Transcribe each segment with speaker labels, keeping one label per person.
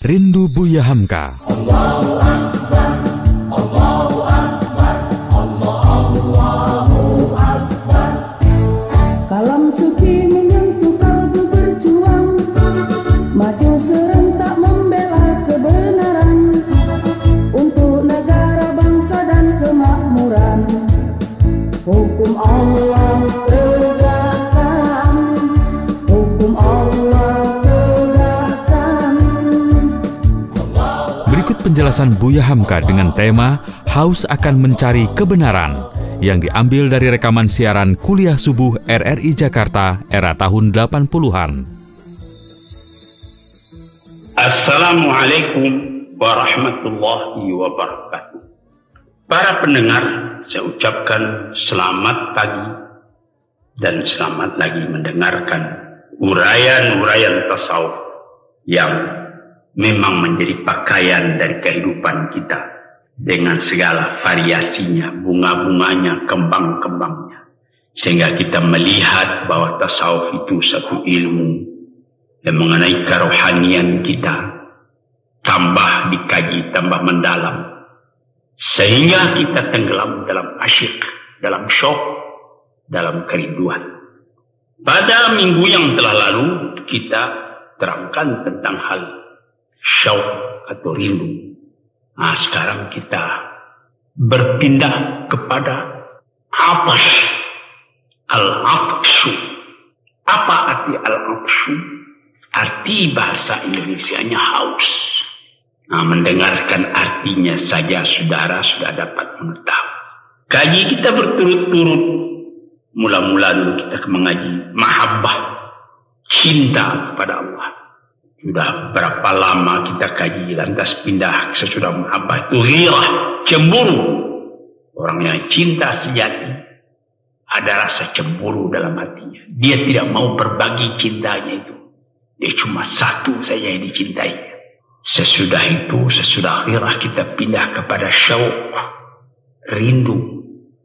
Speaker 1: Rindu Buya Hamka.
Speaker 2: Kalam suci menyentuh kalbu berjuang, maju serentak membela kebenaran, untuk negara, bangsa dan kemakmuran. Hukum Allah tegakkan, hukum Allah tegakkan.
Speaker 1: Berikut penjelasan Buya Hamka dengan tema Haus akan mencari kebenaran yang diambil dari rekaman siaran kuliah subuh RRI Jakarta era tahun 80-an.
Speaker 3: Assalamualaikum warahmatullahi wabarakatuh. Para pendengar, saya ucapkan selamat pagi dan selamat lagi mendengarkan uraian-uraian tasawuf yang memang menjadi pakaian dari kehidupan kita, dengan segala variasinya, bunga-bunganya, kembang-kembangnya. Sehingga kita melihat bahwa tasawuf itu satu ilmu yang mengenai kerohanian kita, tambah dikaji, tambah mendalam. Sehingga kita tenggelam dalam asyik, dalam syok, dalam kerinduan. Pada minggu yang telah lalu, kita terangkan tentang hal syok atau rindu. Nah, sekarang kita berpindah kepada atash, al-atshu. Apa arti al-atshu? Arti bahasa Indonesianya haus. Nah, mendengarkan artinya saja saudara sudah dapat mengetahui. Kaji kita berturut-turut. Mula-mula dulu kita mengaji mahabbah, cinta kepada Allah. Sudah berapa lama kita kaji, lantas pindah sesudah mahabbah itu ghirah, cemburu. Orang yang cinta sejati ada rasa cemburu dalam hatinya. Dia tidak mau berbagi cintanya itu. Dia cuma satu saja yang dicintai. Sesudah itu, sesudah ghirah, kita pindah kepada syauq, rindu.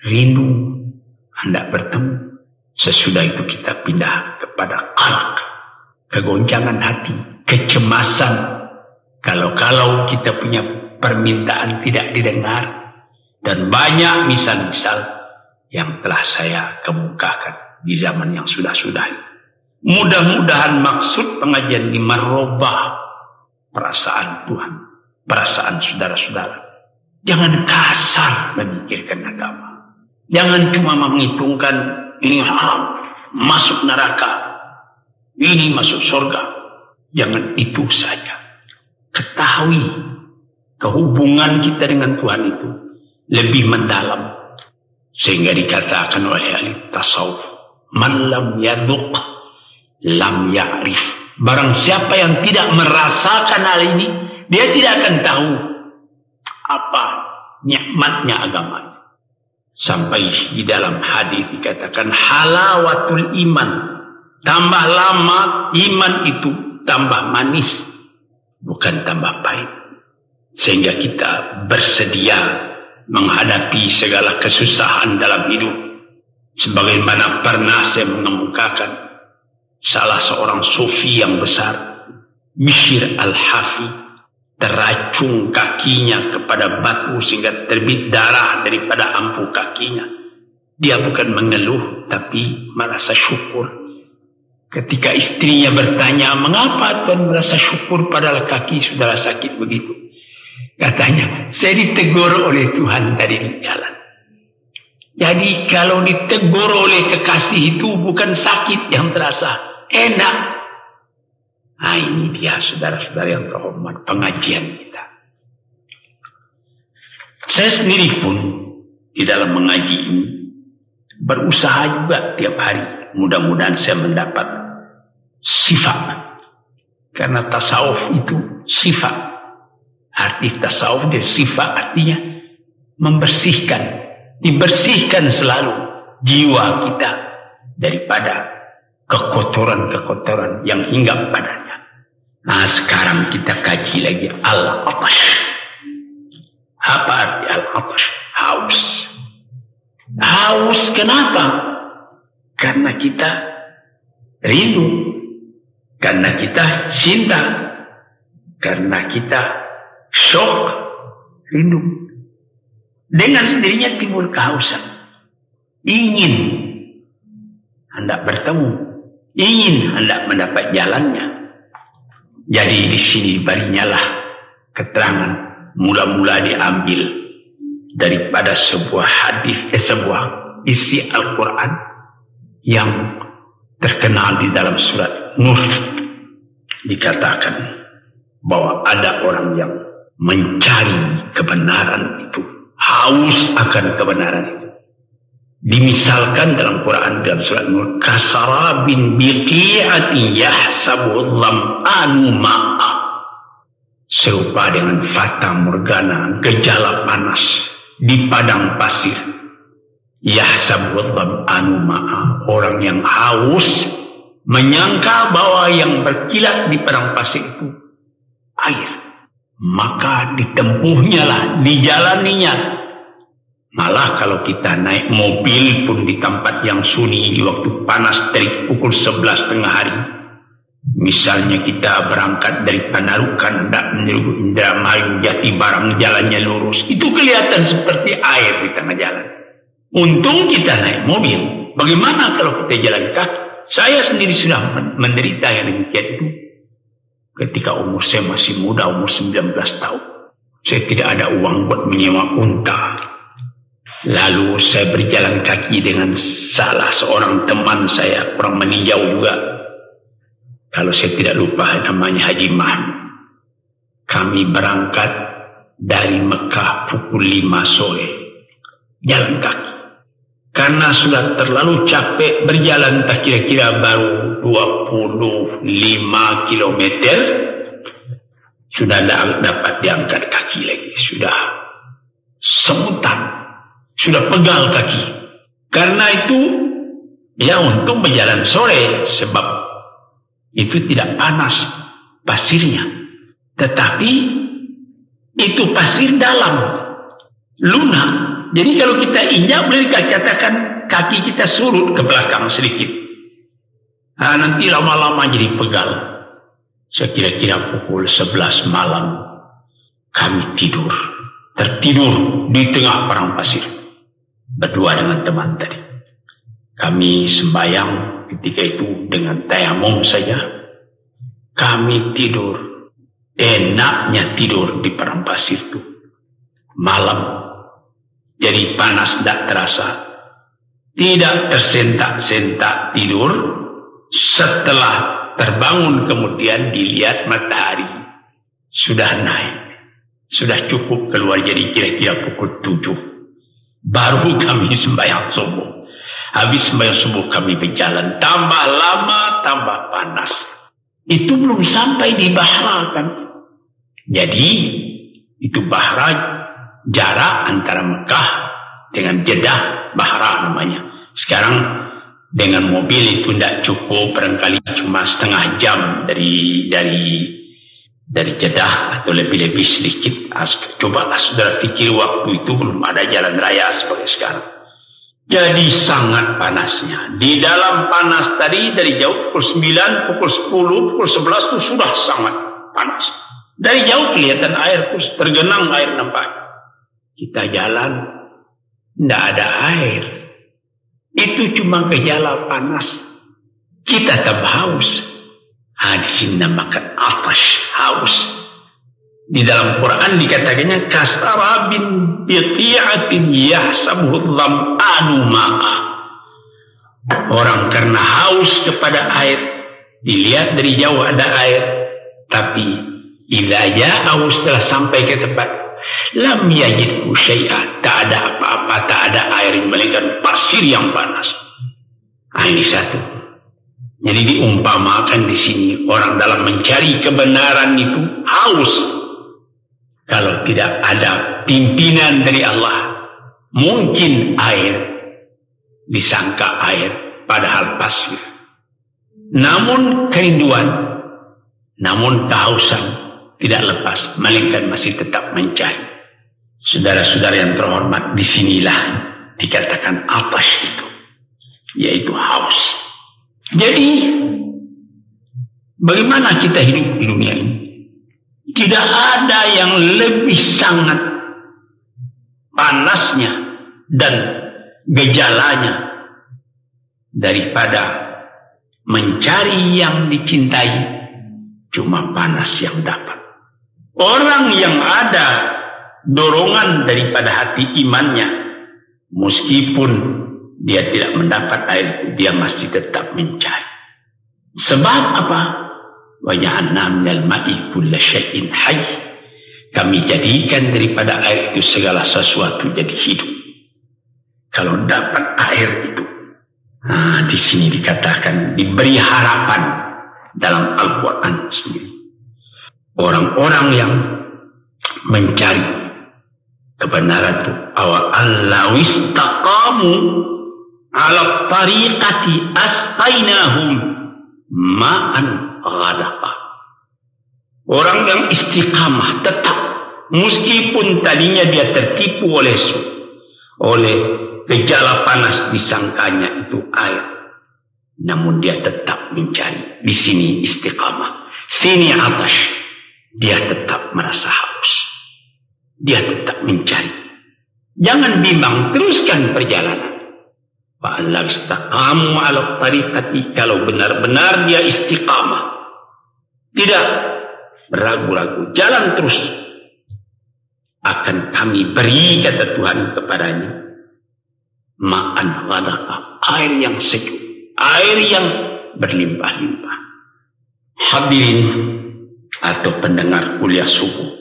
Speaker 3: Rindu hendak bertemu. Sesudah itu kita pindah kepada qalaq, kegoncangan hati, kecemasan kalau kita punya permintaan tidak didengar, dan banyak misal-misal yang telah saya kemukakan di zaman yang sudah-sudah. Mudah-mudahan maksud pengajian ini merubah perasaan Tuhan, perasaan saudara-saudara. Jangan kasar memikirkan agama. Jangan cuma menghitungkan ini haram, masuk neraka, ini masuk surga. Jangan itu saja. Ketahui kehubungan kita dengan Tuhan itu lebih mendalam. Sehingga dikatakan oleh ahli tasawuf, man lam yadhuq lam ya'rif. Barang siapa yang tidak merasakan hal ini, dia tidak akan tahu apa nikmatnya agama. Sampai di dalam hadis dikatakan halawatul iman. Tambah lama iman itu tambah manis, bukan tambah pahit. Sehingga kita bersedia menghadapi segala kesusahan dalam hidup. Sebagaimana pernah saya mengemukakan salah seorang sufi yang besar, Bishr al-Hafi, teracung kakinya kepada batu sehingga terbit darah daripada ampuh kakinya. Dia bukan mengeluh, tapi merasa syukur. Ketika istrinya bertanya, mengapa Tuhan merasa syukur padahal kaki sudah sakit begitu? Katanya, saya ditegur oleh Tuhan tadi di jalan. Jadi kalau ditegur oleh kekasih itu bukan sakit yang terasa, enak. Nah, ini dia saudara-saudara yang terhormat, pengajian kita. Saya sendiri pun di dalam mengaji ini berusaha juga tiap hari. Mudah-mudahan saya mendapat sifat. Karena tasawuf itu sifat. Arti tasawuf dan sifat artinya membersihkan. Dibersihkan selalu jiwa kita daripada kekotoran-kekotoran yang hinggap padanya. Nah, sekarang kita kaji lagi al-atash. Apa arti al-atash? Haus. Haus kenapa? Karena kita rindu. Karena kita cinta. Karena kita syok, rindu. Dengan sendirinya timbul kehausan. Ingin hendak bertemu, ingin hendak mendapat jalannya. Jadi di sini barinyalah keterangan mula-mula diambil daripada sebuah hadis, sebuah isi Al-Quran yang terkenal di dalam surat Nur. Dikatakan bahwa ada orang yang mencari kebenaran itu, haus akan kebenaran itu. Dimisalkan dalam Quran dalam surat Nur, kasarabin biqi'atin yahsabu dham'anu ma'a, serupa dengan fata morgana, gejala panas di padang pasir. Yahsabu dham'anu ma'a, orang yang haus menyangka bahwa yang berkilat di padang pasir itu air, maka ditempuhnya lah, dijalaninya. Malah kalau kita naik mobil pun di tempat yang sunyi di waktu panas dari pukul 11 tengah hari. Misalnya kita berangkat dari Panarukan hendak menuju Indramayu, Jati Barang, jalannya lurus. Itu kelihatan seperti air di tengah jalan. Untung kita naik mobil. Bagaimana kalau kita jalan kaki? Saya sendiri sudah menderita yang demikian itu. Ketika umur saya masih muda, umur 19 tahun. Saya tidak ada uang buat menyewa unta. Lalu saya berjalan kaki dengan salah seorang teman saya, orang meninjau juga. Kalau saya tidak lupa namanya Haji Mahmud. Kami berangkat dari Mekah pukul 5 sore. Jalan kaki. Karena sudah terlalu capek berjalan, tak kira-kira baru 25 kilometer. Sudah dapat diangkat kaki lagi. Sudah semutan. Sudah pegal kaki. Karena itu, ya untuk berjalan sore. Sebab itu tidak panas pasirnya. Tetapi itu pasir dalam, lunak. Jadi kalau kita injak, boleh dikatakan kaki kita surut ke belakang sedikit. Nah, nanti lama-lama jadi pegal. Sekira-kira pukul 11 malam kami tidur. Tertidur di tengah padang pasir. Berdua dengan teman tadi. Kami sembahyang ketika itu dengan tayamum saja. Kami tidur. Enaknya tidur di padang pasir itu. Malam. Jadi panas tidak terasa. Tidak tersentak-sentak tidur. Setelah terbangun kemudian dilihat matahari. Sudah naik. Sudah cukup keluar, jadi kira-kira pukul 7. Baru kami sembahyang subuh. Habis sembahyang subuh kami berjalan. Tambah lama, tambah panas. Itu belum sampai di Bahra kan. Jadi, itu Bahra jarak antara Mekah dengan Jeddah, Bahra namanya. Sekarang dengan mobil itu tidak cukup. Barangkali cuma setengah jam dari Jeddah atau lebih-lebih sedikit. Cobalah saudara pikir waktu itu belum ada jalan raya seperti sekarang. Jadi sangat panasnya. Di dalam panas tadi dari jauh pukul 9, pukul 10, pukul 11 itu sudah sangat panas. Dari jauh kelihatan air, tergenang air nampak. Kita jalan, tidak ada air. Itu cuma gejala panas. Kita tambah haus. Di sini namakan atash, haus. Di dalam Quran dikatakannya kasarabin biqi'atin yahsabuhu dham'anu ma'a. Orang karena haus kepada air, dilihat dari jauh ada air, tapi idza ja'ahu setelah sampai ke tempat, lam yajidhu syai'a, tak ada apa-apa, tak ada air melainkan pasir yang panas. Ini satu. Jadi diumpamakan di sini orang dalam mencari kebenaran itu haus. Kalau tidak ada pimpinan dari Allah, mungkin air disangka air, padahal pasir. Namun kerinduan, namun kehausan tidak lepas, melainkan masih tetap mencari. Saudara-saudara yang terhormat, disinilah dikatakan atash itu, yaitu haus. Jadi, bagaimana kita hidup di dunia ini? Di Tidak ada yang lebih sangat panasnya dan gejalanya daripada mencari yang dicintai, cuma panas yang dapat. Orang yang ada dorongan daripada hati imannya, meskipun dia tidak mendapat air, dia masih tetap mencari. Sebab apa? Wa ja'alna minal ma'i kulla syai'in hayy. Kami jadikan daripada air itu segala sesuatu jadi hidup. Kalau dapat air itu, di sini dikatakan diberi harapan dalam Al-Quran sendiri. Orang-orang yang mencari kebenaran itu, Allah istaqamu ala tariqati asqainahum ma'an ghadaqa. Orang yang istiqamah tetap, meskipun tadinya dia tertipu oleh gejala panas, disangkanya itu air, namun dia tetap mencari. Di sini istiqamah, sini atash, dia tetap merasa haus, dia tetap mencari. Jangan bimbang, teruskan perjalanan. Fa'allahu istaqamu ala tariqati, kalau benar-benar dia istiqamah, tidak beragu-ragu, jalan terus, akan kami beri, kata Tuhan kepadanya, ma'an ghadaqa, air yang sejuk, air yang berlimpah-limpah. Hadirin atau pendengar kuliah subuh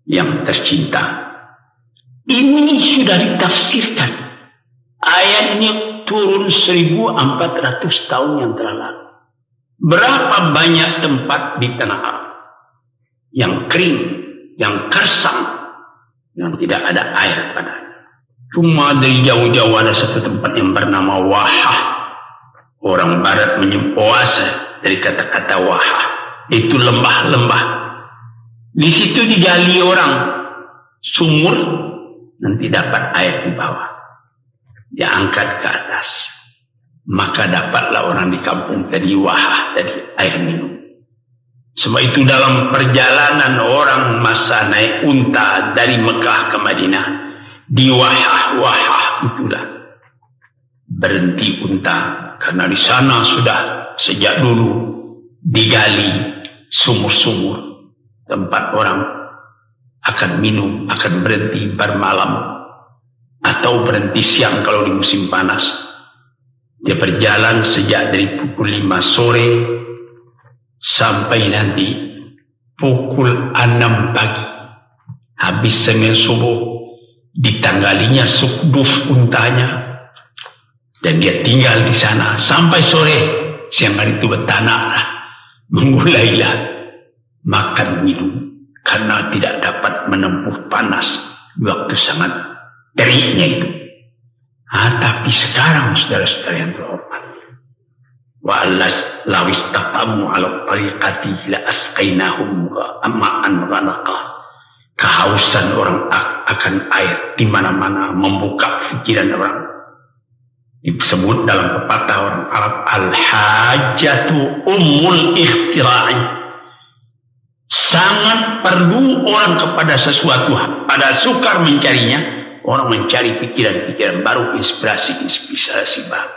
Speaker 3: yang tercinta, ini sudah ditafsirkan. Ayat ini turun 1400 tahun yang terlalu. Berapa banyak tempat di tanah Arab yang kering, yang kersang, yang tidak ada air padanya. Cuma dari jauh-jauh ada satu tempat yang bernama Wahah. Orang barat menyempuasa dari kata-kata Wahah. Itu lembah-lembah. Di situ digali orang sumur, nanti dapat air di bawah, diangkat ke atas, maka dapatlah orang di kampung tadi Wahah, tadi air minum. Sebab itu dalam perjalanan orang masa naik unta dari Mekah ke Madinah, di Wahah itulah berhenti unta, karena di sana sudah sejak dulu digali sumur-sumur tempat orang akan minum, akan berhenti bermalam atau berhenti siang kalau di musim panas. Dia berjalan sejak dari pukul 5 sore sampai nanti pukul 6 pagi. Habis semir subuh, ditanggalinya sukduf untanya, dan dia tinggal di sana sampai sore. Siang hari itu bertanaklah, memulailah makan minum, karena tidak dapat menempuh panas waktu sangat teriknya itu. Tapi sekarang saudara-saudara yang terhormat, wa law istaqamu ala tariqati la asqainahum ma'an ghadaqa. Kehausan orang akan air di mana-mana membuka pikiran orang. Disebut dalam pepatah orang Arab, al-hajatu ummul ikhtira'i. Sangat perlu orang kepada sesuatu, pada sukar mencarinya. Orang mencari pikiran-pikiran baru, inspirasi baru.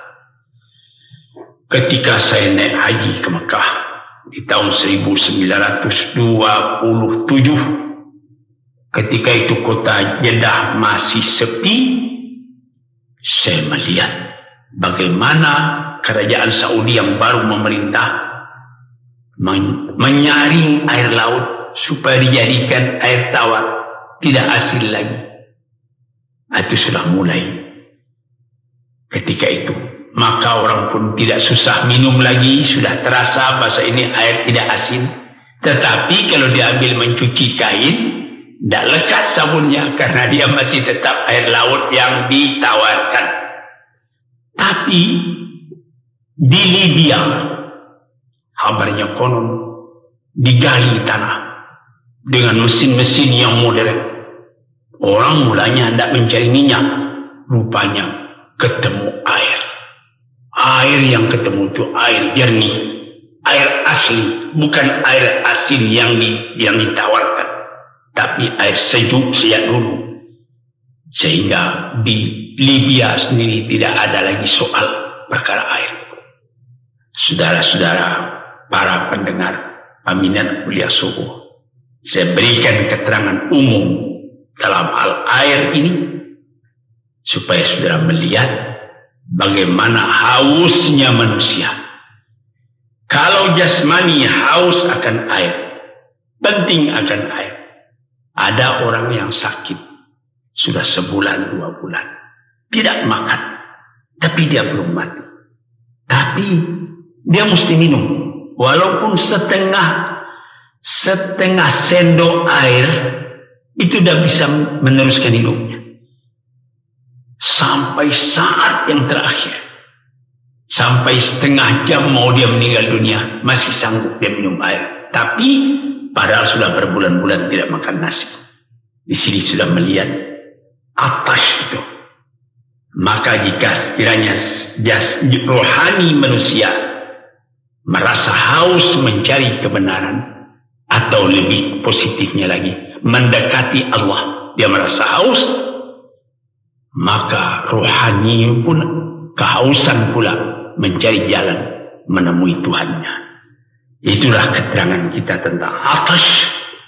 Speaker 3: Ketika saya naik haji ke Mekah di tahun 1927, ketika itu kota Jeddah masih sepi, saya melihat bagaimana kerajaan Saudi yang baru memerintah menyaring air laut supaya dijadikan air tawar, tidak asin lagi. Itu sudah mulai ketika itu. Maka orang pun tidak susah minum lagi, sudah terasa bahasa ini air tidak asin. Tetapi kalau diambil mencuci kain, tidak lekat sabunnya, karena dia masih tetap air laut yang ditawarkan. Tapi di Libya, kabarnya konon digali tanah dengan mesin-mesin yang modern. Orang mulanya hendak mencari minyak, rupanya ketemu air. Air yang ketemu itu air jernih, air asli, bukan air asin yang ditawarkan, tapi air sejuk sejak dulu. Sehingga di Libya sendiri tidak ada lagi soal perkara air. Saudara-saudara, para pendengar peminat kuliah subuh, saya berikan keterangan umum dalam hal air ini supaya saudara melihat bagaimana hausnya manusia. Kalau jasmani haus akan air, penting akan air. Ada orang yang sakit sudah sebulan 2 bulan tidak makan, tapi dia belum mati. Tapi dia mesti minum, walaupun setengah sendok air itu sudah bisa meneruskan hidupnya. Sampai saat yang terakhir, sampai setengah jam mau dia meninggal dunia, masih sanggup dia minum air. Tapi padahal sudah berbulan-bulan tidak makan nasi. Di sini sudah melihat atas itu. Maka jika sekiranya rohani manusia merasa haus mencari kebenaran, atau lebih positifnya lagi mendekati Allah, dia merasa haus, maka rohani pun kehausan pula mencari jalan menemui Tuhannya. Itulah keterangan kita tentang atas,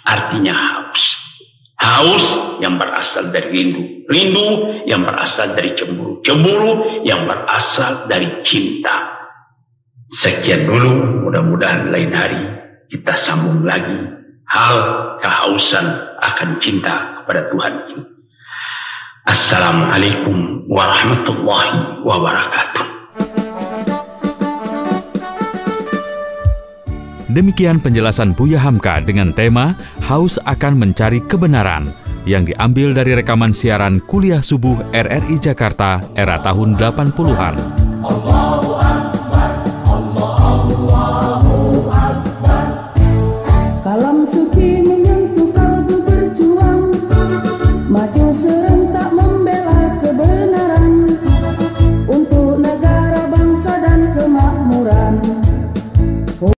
Speaker 3: artinya haus. Haus yang berasal dari rindu, rindu yang berasal dari cemburu, cemburu yang berasal dari cinta. Sekian dulu, mudah-mudahan lain hari kita sambung lagi hal kehausan akan cinta kepada Tuhan ini. Assalamualaikum warahmatullahi wabarakatuh.
Speaker 1: Demikian penjelasan Buya Hamka dengan tema Haus akan mencari kebenaran yang diambil dari rekaman siaran Kuliah Subuh RRI Jakarta era tahun 80-an.